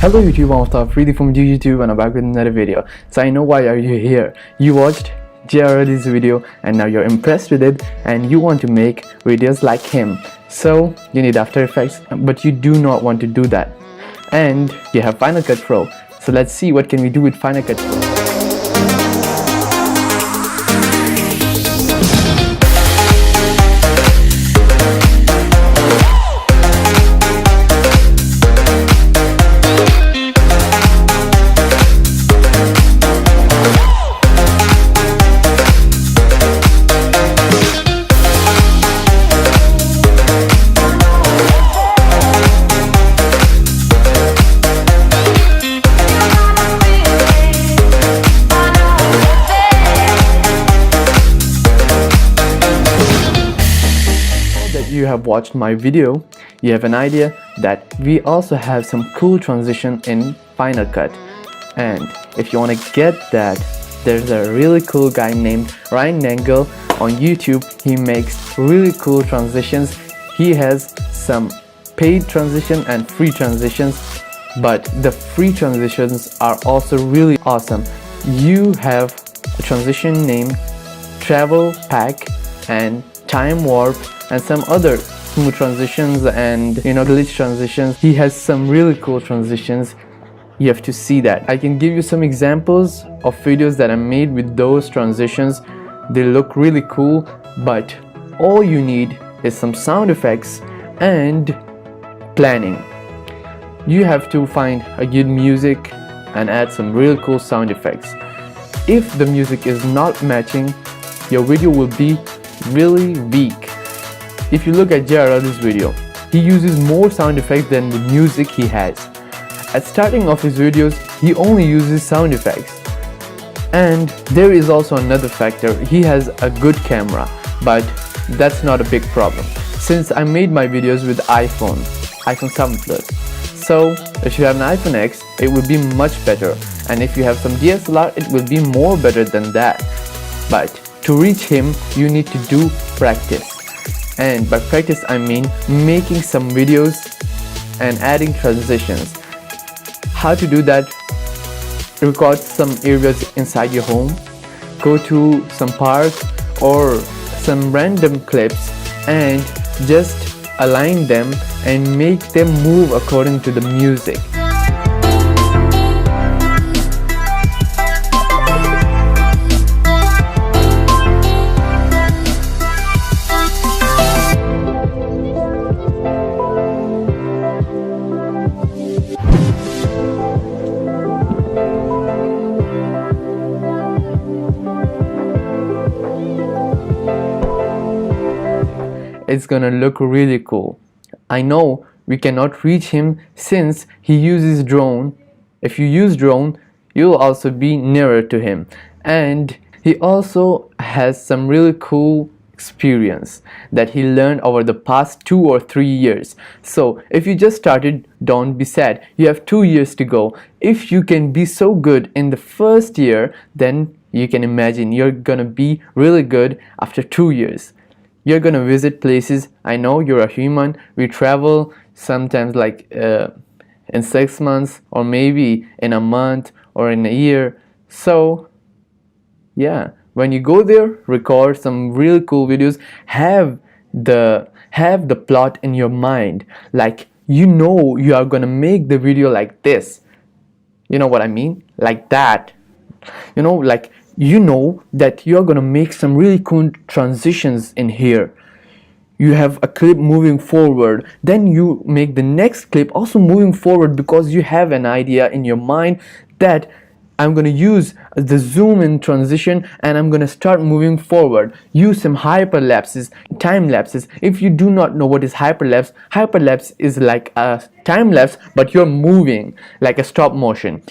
Hello YouTube, I'm Freedy from YouTube and I'm back with another video. So I know why are you here. You watched JR Alli's video and now you're impressed with it and you want to make videos like him. So you need After Effects, but you do not want to do that. And you have Final Cut Pro. So let's see what can we do with Final Cut Pro. You have watched my video, you have an idea that we also have some cool transition in Final Cut. And if you want to get that, there's a really cool guy named Ryan Nangle on YouTube. He makes really cool transitions. He has some paid transition and free transitions, but the free transitions are also really awesome. You have a transition named Travel Pack and Time Warp and some other smooth transitions and glitch transitions. He has some really cool transitions. You have to see that. I can give you some examples of videos that I made with those transitions. They look really cool, but all you need is some sound effects and planning. You have to find a good music and add some really cool sound effects. If the music is not matching, your video will be really weak. If you look at JR Alli's video, he uses more sound effects than the music he has. At starting of his videos, he only uses sound effects. And there is also another factor, he has a good camera, but that's not a big problem. Since I made my videos with iPhone 7 Plus. So if you have an iPhone X, it will be much better. And if you have some DSLR, it will be more better than that. But to reach him, you need to do practice. And by practice I mean making some videos and adding transitions. How to do that? Record some areas inside your home, go to some park or some random clips and just align them and make them move according to the music. It's gonna look really cool. I know we cannot reach him since he uses drone. If you use drone, you'll also be nearer to him. And he also has some really cool experience that he learned over the past 2 or 3 years. So if you just started, don't be sad. You have 2 years to go. If you can be so good in the first year, then you can imagine you're gonna be really good after 2 years. You're gonna visit places. I know you're a human. We travel sometimes like in 6 months or maybe in a month or in a year. So yeah, when you go there, record some really cool videos. Have the plot in your mind. Like you are gonna make the video like this. You know what I mean? Like that. You know that you're gonna make some really cool transitions in here. You have a clip moving forward, then you make the next clip also moving forward because you have an idea in your mind that I'm gonna use the zoom in transition and I'm gonna start moving forward. Use some hyperlapses, time lapses. If you do not know what is hyperlapse, hyperlapse is like a time lapse but you're moving like a stop motion.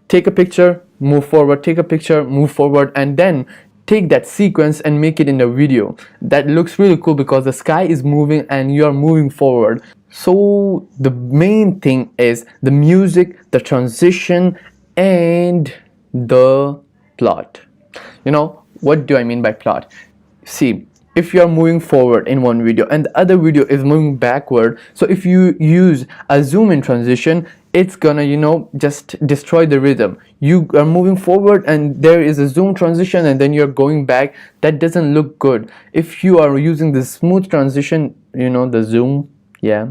Take a picture, move forward, take a picture, move forward, and then take that sequence and make it in a video. That looks really cool because the sky is moving and you're moving forward. So the main thing is the music, the transition, and the plot. What do I mean by plot? See, if you are moving forward in one video and the other video is moving backward, so if you use a zoom in transition, it's gonna, just destroy the rhythm. You are moving forward and there is a zoom transition and then you're going back. That doesn't look good. If you are using the smooth transition, the zoom, yeah,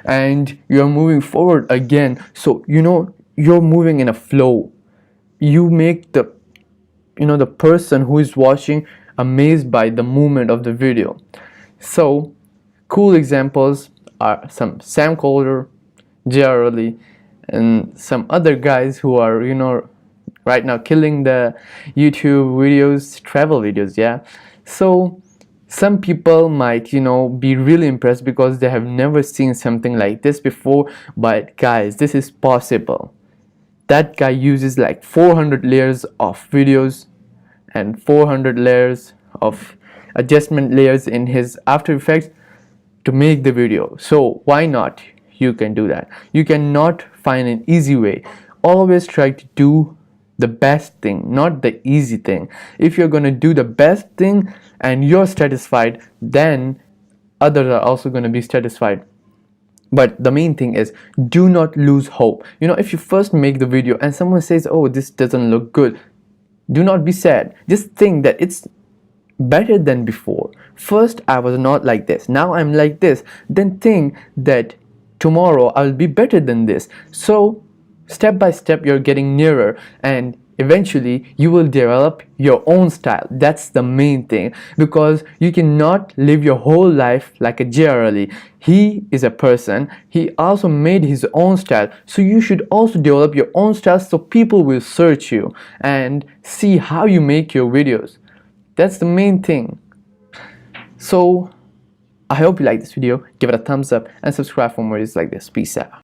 and you're moving forward again, so you're moving in a flow. You make the person who is watching amazed by the movement of the video. So cool examples are some Sam Kolder, JR Alli, and some other guys who are right now killing the YouTube videos, travel videos. Yeah, so some people might be really impressed because they have never seen something like this before, but guys, this is possible. That guy uses like 400 layers of videos and 400 layers of adjustment layers in his After Effects to make the video. So why not? You can do that. You cannot find an easy way. Always try to do the best thing, not the easy thing. If you're going to do the best thing and you're satisfied, then others are also going to be satisfied. But the main thing is, do not lose hope. If you first make the video and someone says, oh, this doesn't look good, do not be sad. Just think that it's better than before. First I was not like this, now I'm like this. Then think that tomorrow I'll be better than this. So step by step you're getting nearer, and eventually you will develop your own style. That's the main thing, because you cannot live your whole life like a JR Alli. He is a person, he also made his own style, so you should also develop your own style, so people will search you and see how you make your videos. That's the main thing. So I hope you like this video. Give it a thumbs up and subscribe for more videos like this. Peace out.